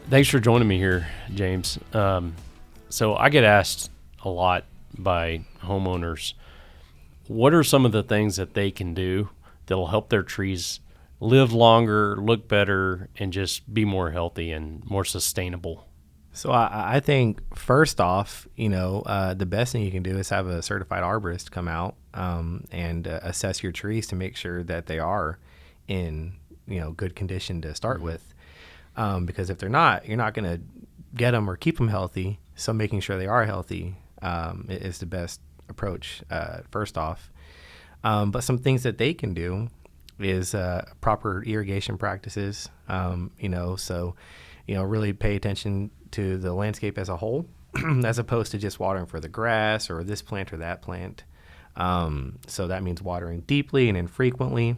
Thanks for joining me here, James. So I get asked a lot by homeowners, what are some of the things that they can do that'll help their trees live longer, look better, and just be more healthy and more sustainable? So I think first off, the best thing you can do is have a certified arborist come out and assess your trees to make sure that they are in good condition to start with. Because if they're not, you're not going to get them or keep them healthy. So making sure they are healthy is the best approach. First off, but some things that they can do is proper irrigation practices. Really pay attention to the landscape as a whole, as opposed to just watering for the grass or this plant or that plant. So that means watering deeply and infrequently.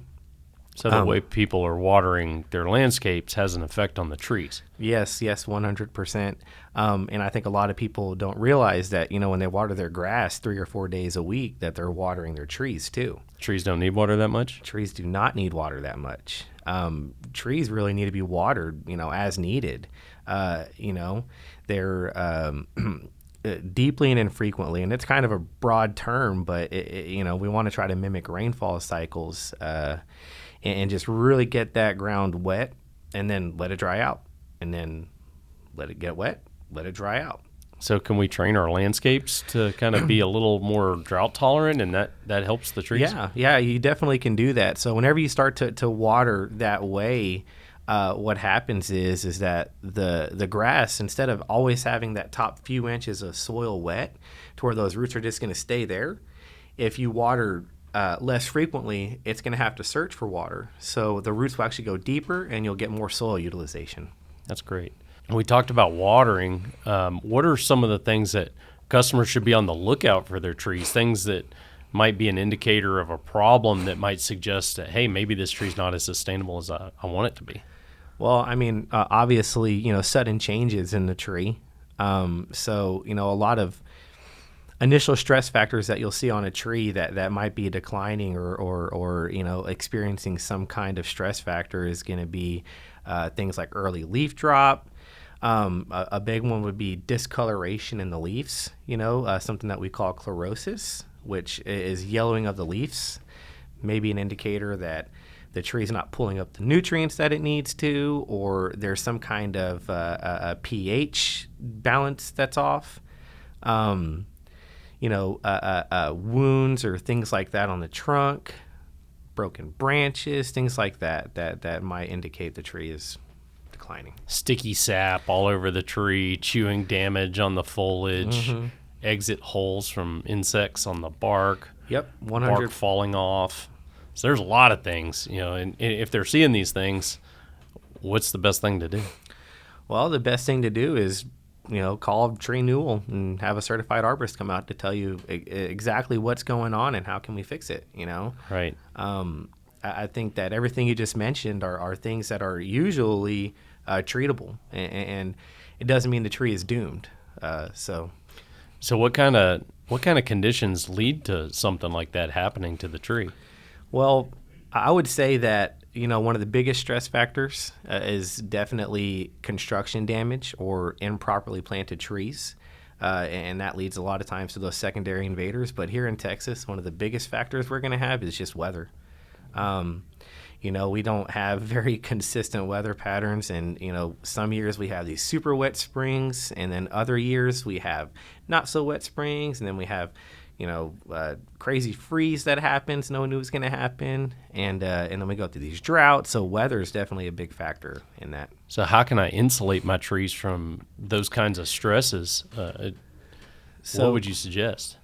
So the way people are watering their landscapes has an effect on the trees. Yes, 100%. And I think a lot of people don't realize that, when they water their grass 3 or 4 days a week, that they're watering their trees too. Trees don't need water that much? Trees do not need water that much. Trees really need to be watered, as needed. They're deeply and infrequently, and it's kind of a broad term, but we want to try to mimic rainfall cycles and just really get that ground wet, and then let it dry out, and then let it get wet, let it dry out. So can we train our landscapes to kind of be a little more drought tolerant, and that helps the trees? Yeah, you definitely can do that. So whenever you start to water that way, what happens is that the grass, instead of always having that top few inches of soil wet to where those roots are just going to stay there, if you water less frequently, it's going to have to search for water. So the roots will actually go deeper, and you'll get more soil utilization. That's great. We talked about watering. What are some of the things that customers should be on the lookout for their trees, things that might be an indicator of a problem that might suggest that, hey, maybe this tree's not as sustainable as I want it to be? Well, obviously, sudden changes in the tree. A lot of initial stress factors that you'll see on a tree that might be declining or experiencing some kind of stress factor is going to be things like early leaf drop. A big one would be discoloration in the leaves, something that we call chlorosis, which is yellowing of the leaves, maybe an indicator that the tree is not pulling up the nutrients that it needs to, or there's some kind of a pH balance that's off. Wounds or things like that on the trunk, broken branches, things like that might indicate the tree is declining. Sticky sap all over the tree, chewing damage on the foliage, exit holes from insects on the bark. Yep, 100. Bark falling off. So there's a lot of things, and if they're seeing these things, what's the best thing to do? Well, the best thing to do is, call TreeNewal and have a certified arborist come out to tell you exactly what's going on and how can we fix it, Right. I think that everything you just mentioned are things that are usually treatable, and it doesn't mean the tree is doomed. So what kind of conditions lead to something like that happening to the tree? Well, I would say that, one of the biggest stress factors is definitely construction damage or improperly planted trees. And that leads a lot of times to those secondary invaders. But here in Texas, one of the biggest factors we're going to have is just weather. We don't have very consistent weather patterns. And, some years we have these super wet springs. And then other years we have not so wet springs. And then we have crazy freeze that happens. No one knew it was going to happen. And then we go through these droughts. So weather is definitely a big factor in that. So how can I insulate my trees from those kinds of stresses? What would you suggest?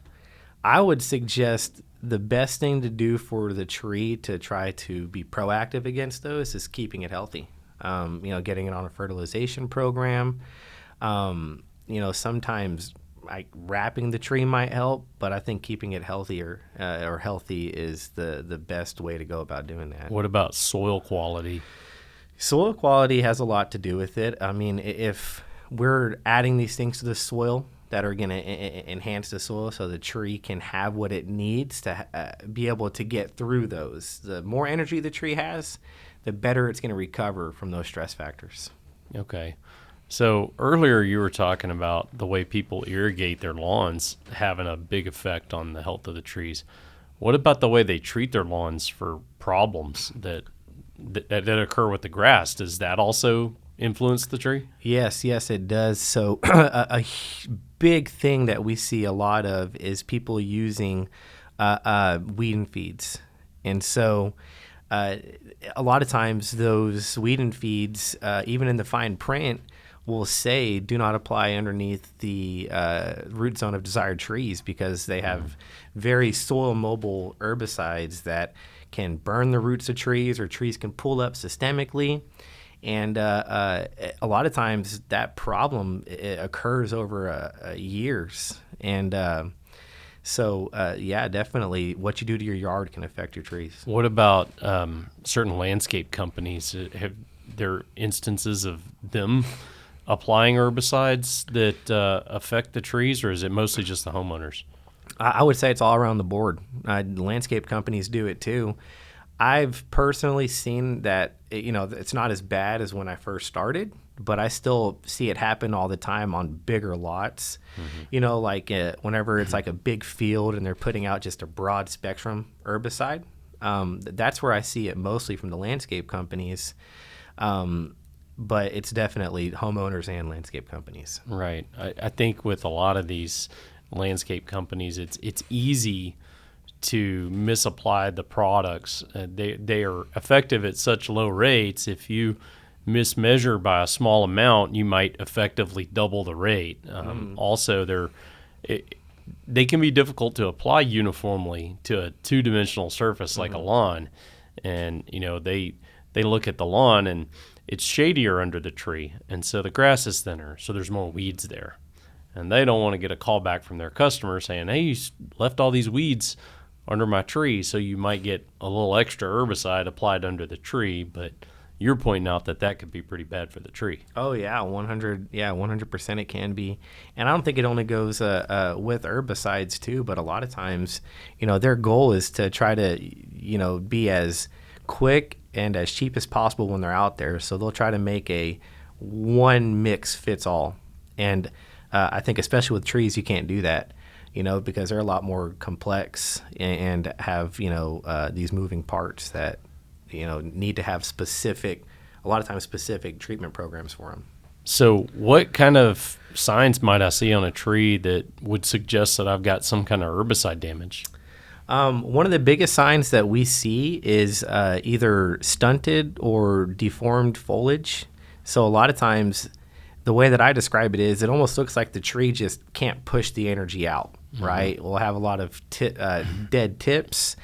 I would suggest the best thing to do for the tree to try to be proactive against those is keeping it healthy. Getting it on a fertilization program. Sometimes like wrapping the tree might help, but I think keeping it healthier or healthy is the best way to go about doing that. What about soil quality? Soil quality has a lot to do with it. I mean, if we're adding these things to the soil that are going to enhance the soil so the tree can have what it needs to be able to get through those, the more energy the tree has, the better it's going to recover from those stress factors. Okay. So earlier you were talking about the way people irrigate their lawns having a big effect on the health of the trees. What about the way they treat their lawns for problems that occur with the grass? Does that also influence the tree? Yes, it does. So big thing that we see a lot of is people using weed and feeds. And so a lot of times those weed and feeds, even in the fine print, will say do not apply underneath the root zone of desired trees because they have very soil mobile herbicides that can burn the roots of trees, or trees can pull up systemically. And a lot of times that problem occurs over years. And so, definitely what you do to your yard can affect your trees. What about certain landscape companies? Have there instances of them applying herbicides that affect the trees, or is it mostly just the homeowners? I would say it's all around the board. Landscape companies do it too. I've personally seen that, it's not as bad as when I first started, but I still see it happen all the time on bigger lots. Whenever it's like a big field and they're putting out just a broad spectrum herbicide, that's where I see it mostly from the landscape companies. But it's definitely homeowners and landscape companies. Right. I think with a lot of these landscape companies, it's easy to misapply the products. They are effective at such low rates. If you mismeasure by a small amount, you might effectively double the rate. Also, they can be difficult to apply uniformly to a two-dimensional surface like a lawn. And they look at the lawn and it's shadier under the tree, and so the grass is thinner, so there's more weeds there. And they don't want to get a call back from their customer saying, hey, you left all these weeds under my tree, so you might get a little extra herbicide applied under the tree, but you're pointing out that could be pretty bad for the tree. Oh, yeah, 100% it can be. And I don't think it only goes with herbicides too, but a lot of times, their goal is to try to, be as quick and as cheap as possible when they're out there. So they'll try to make a one mix fits all. And I think especially with trees, you can't do that, because they're a lot more complex and have, these moving parts that, need to have a lot of times specific treatment programs for them. So what kind of signs might I see on a tree that would suggest that I've got some kind of herbicide damage? One of the biggest signs that we see is either stunted or deformed foliage. So a lot of times, the way that I describe it is it almost looks like the tree just can't push the energy out, right? We'll have a lot of dead tips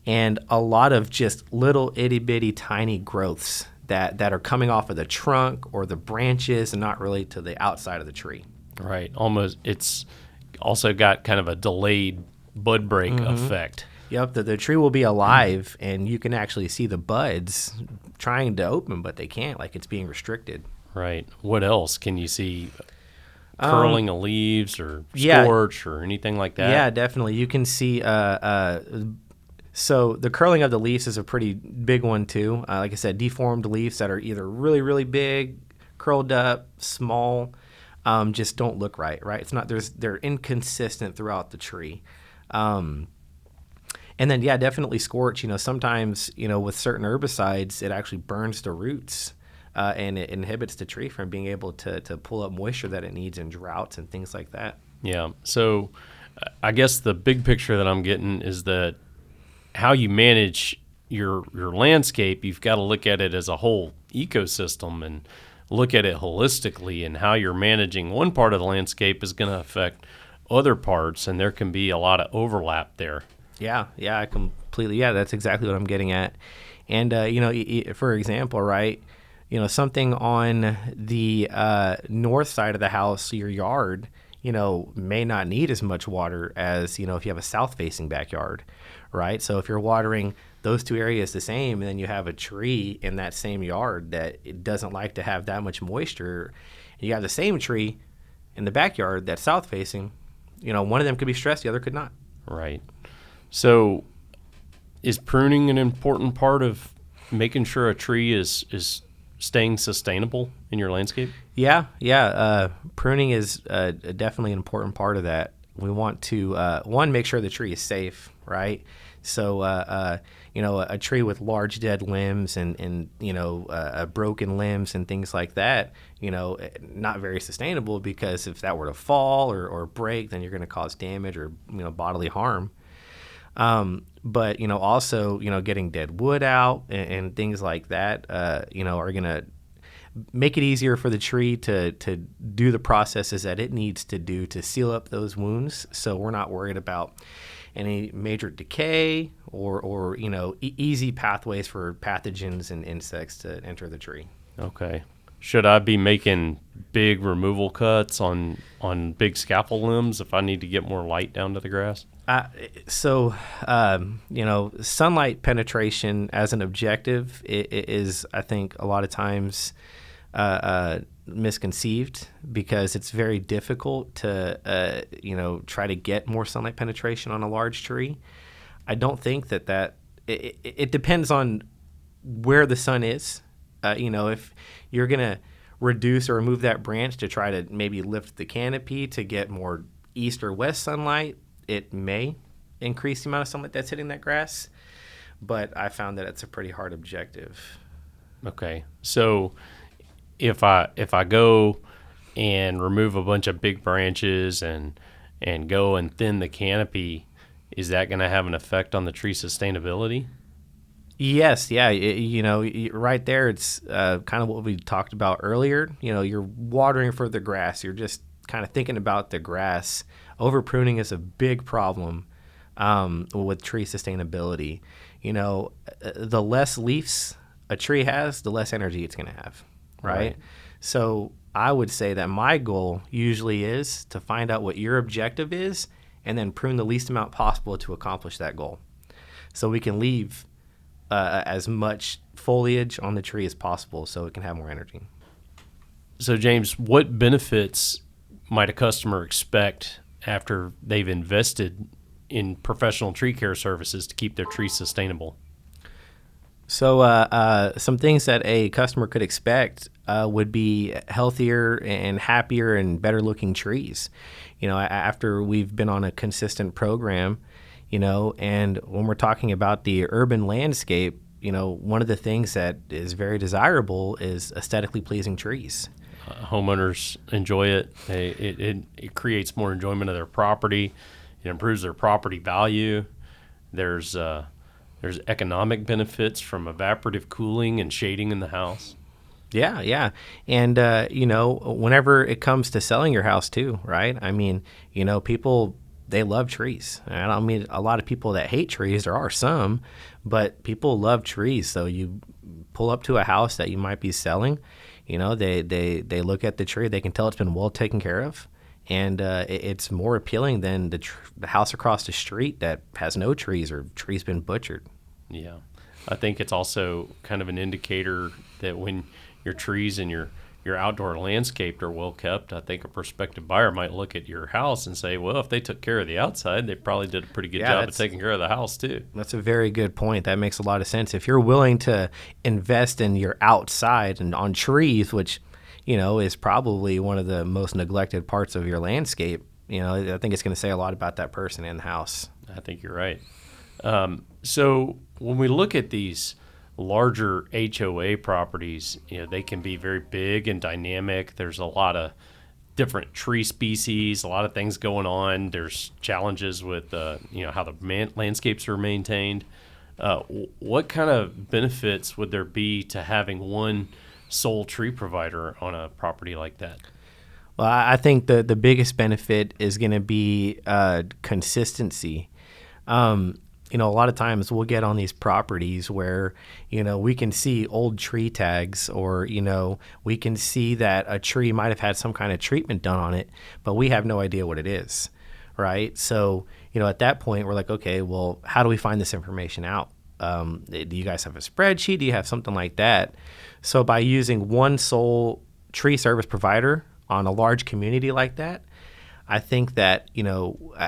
and a lot of just little itty-bitty tiny growths that are coming off of the trunk or the branches and not really to the outside of the tree. Right. Almost. It's also got kind of a delayed bud break effect. Yep, the tree will be alive, and you can actually see the buds trying to open, but they can't, like it's being restricted. Right. What else? Can you see curling of leaves or scorch or anything like that? Yeah, definitely. You can see, so the curling of the leaves is a pretty big one too. Like I said, deformed leaves that are either really, really big, curled up, small, just don't look right? It's not, they're inconsistent throughout the tree. And then, definitely scorch. Sometimes, with certain herbicides, it actually burns the roots and it inhibits the tree from being able to pull up moisture that it needs in droughts and things like that. Yeah. So I guess the big picture that I'm getting is that how you manage your landscape, you've got to look at it as a whole ecosystem and look at it holistically, and how you're managing one part of the landscape is going to affect other parts, and there can be a lot of overlap there. Yeah, I completely. Yeah, that's exactly what I'm getting at. And for example, right, something on the north side of the house, your yard, may not need as much water as if you have a south-facing backyard, right? So if you're watering those two areas the same, and then you have a tree in that same yard that it doesn't like to have that much moisture, and you have the same tree in the backyard that's south-facing. One of them could be stressed, the other could not. Right. So is pruning an important part of making sure a tree is staying sustainable in your landscape? Yeah. Pruning is definitely an important part of that. We want to one, make sure the tree is safe, right? So a tree with large dead limbs and broken limbs and things like that, not very sustainable, because if that were to fall or break, then you're going to cause damage or bodily harm. But also getting dead wood out and things like that are going to make it easier for the tree to do the processes that it needs to do to seal up those wounds. So we're not worried about any major decay or easy pathways for pathogens and insects to enter the tree. Okay. Should I be making big removal cuts on big scaffold limbs if I need to get more light down to the grass? Sunlight penetration as an objective is, I think, a lot of times misconceived, because it's very difficult to try to get more sunlight penetration on a large tree. I don't think that it depends on where the sun is. If you're gonna reduce or remove that branch to try to maybe lift the canopy to get more east or west sunlight, it may increase the amount of sunlight that's hitting that grass, but I found that it's a pretty hard objective. Okay, so if I go and remove a bunch of big branches and go and thin the canopy, is that going to have an effect on the tree sustainability? Yes, yeah, right there, it's kind of what we talked about earlier. You're watering for the grass. You're just kind of thinking about the grass. Over pruning is a big problem with tree sustainability. The less leaves a tree has, the less energy it's going to have, right? So I would say that my goal usually is to find out what your objective is and then prune the least amount possible to accomplish that goal. So we can leave as much foliage on the tree as possible so it can have more energy. So James, what benefits might a customer expect after they've invested in professional tree care services to keep their trees sustainable? So some things that a customer could expect would be healthier and happier and better looking trees. After we've been on a consistent program, and when we're talking about the urban landscape, one of the things that is very desirable is aesthetically pleasing trees. Homeowners enjoy it. It creates more enjoyment of their property. It improves their property value. There's economic benefits from evaporative cooling and shading in the house. Yeah. And, whenever it comes to selling your house too, right? I mean, people, they love trees. I don't mean a lot of people that hate trees. There are some, but people love trees. So you pull up to a house that you might be selling, they look at the tree. They can tell it's been well taken care of. And it's more appealing than the house across the street that has no trees or trees been butchered. Yeah. I think it's also kind of an indicator that when your trees and your outdoor landscape are well kept, I think a prospective buyer might look at your house and say, well, if they took care of the outside, they probably did a pretty good job of taking care of the house too. That's a very good point. That makes a lot of sense. If you're willing to invest in your outside and on trees, which is probably one of the most neglected parts of your landscape, I think it's going to say a lot about that person and the house. I think you're right. So when we look at these larger HOA properties, they can be very big and dynamic. There's a lot of different tree species, a lot of things going on. There's challenges with, how the landscapes are maintained. What kind of benefits would there be to having one sole tree provider on a property like that? Well, I think the biggest benefit is going to be consistency. A lot of times we'll get on these properties where, we can see old tree tags or, we can see that a tree might have had some kind of treatment done on it, but we have no idea what it is, right? So, at that point we're like, okay, well, how do we find this information out? Do you guys have a spreadsheet? Do you have something like that? So by using one sole tree service provider on a large community like that, I think that,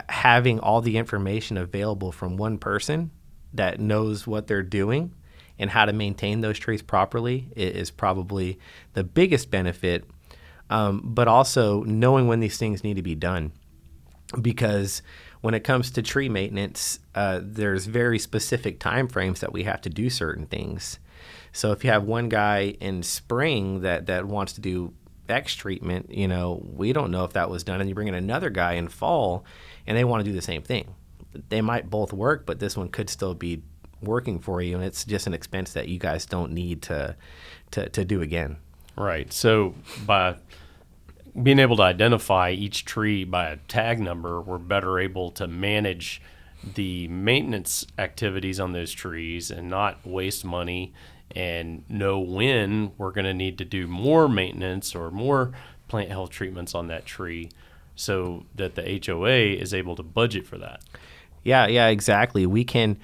having all the information available from one person that knows what they're doing and how to maintain those trees properly is probably the biggest benefit. but also knowing when these things need to be done. Because when it comes to tree maintenance, there's very specific time frames that we have to do certain things. So if you have one guy in spring that wants to do X treatment, we don't know if that was done, and you bring in another guy in fall and they want to do the same thing. They might both work, but this one could still be working for you, and it's just an expense that you guys don't need to do again. Right. So by being able to identify each tree by a tag number, we're better able to manage the maintenance activities on those trees and not waste money, and know when we're going to need to do more maintenance or more plant health treatments on that tree, so that the HOA is able to budget for that. Yeah, exactly. We can,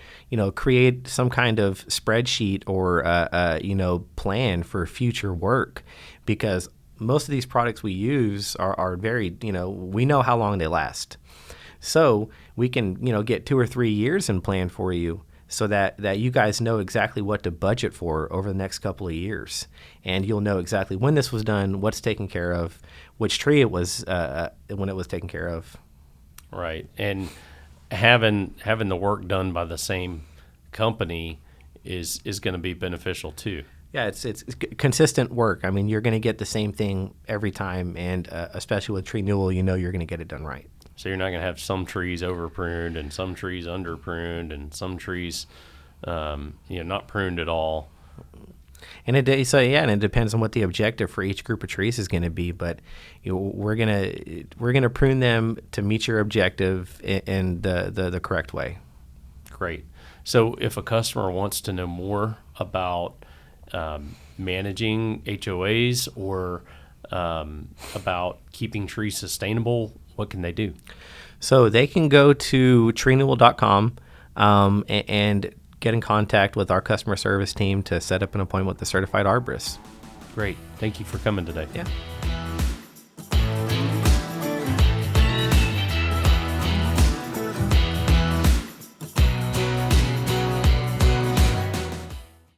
create some kind of spreadsheet or, plan for future work, because most of these products we use are very, we know how long they last. So we can, get 2 or 3 years in plan for you, so that you guys know exactly what to budget for over the next couple of years. And you'll know exactly when this was done, what's taken care of, which tree it was when it was taken care of. Right. And having the work done by the same company is going to be beneficial too. Yeah, it's consistent work. I mean, you're going to get the same thing every time, and especially with TreeNewal, you're going to get it done right. So you're not going to have some trees over pruned and some trees under pruned and some trees, not pruned at all. And it depends on what the objective for each group of trees is going to be. But we're gonna prune them to meet your objective in the correct way. Great. So if a customer wants to know more about managing HOAs or about keeping trees sustainable, what can they do? So they can go to TreeNewal.com and get in contact with our customer service team to set up an appointment with the certified arborist. Great. Thank you for coming today. Yeah.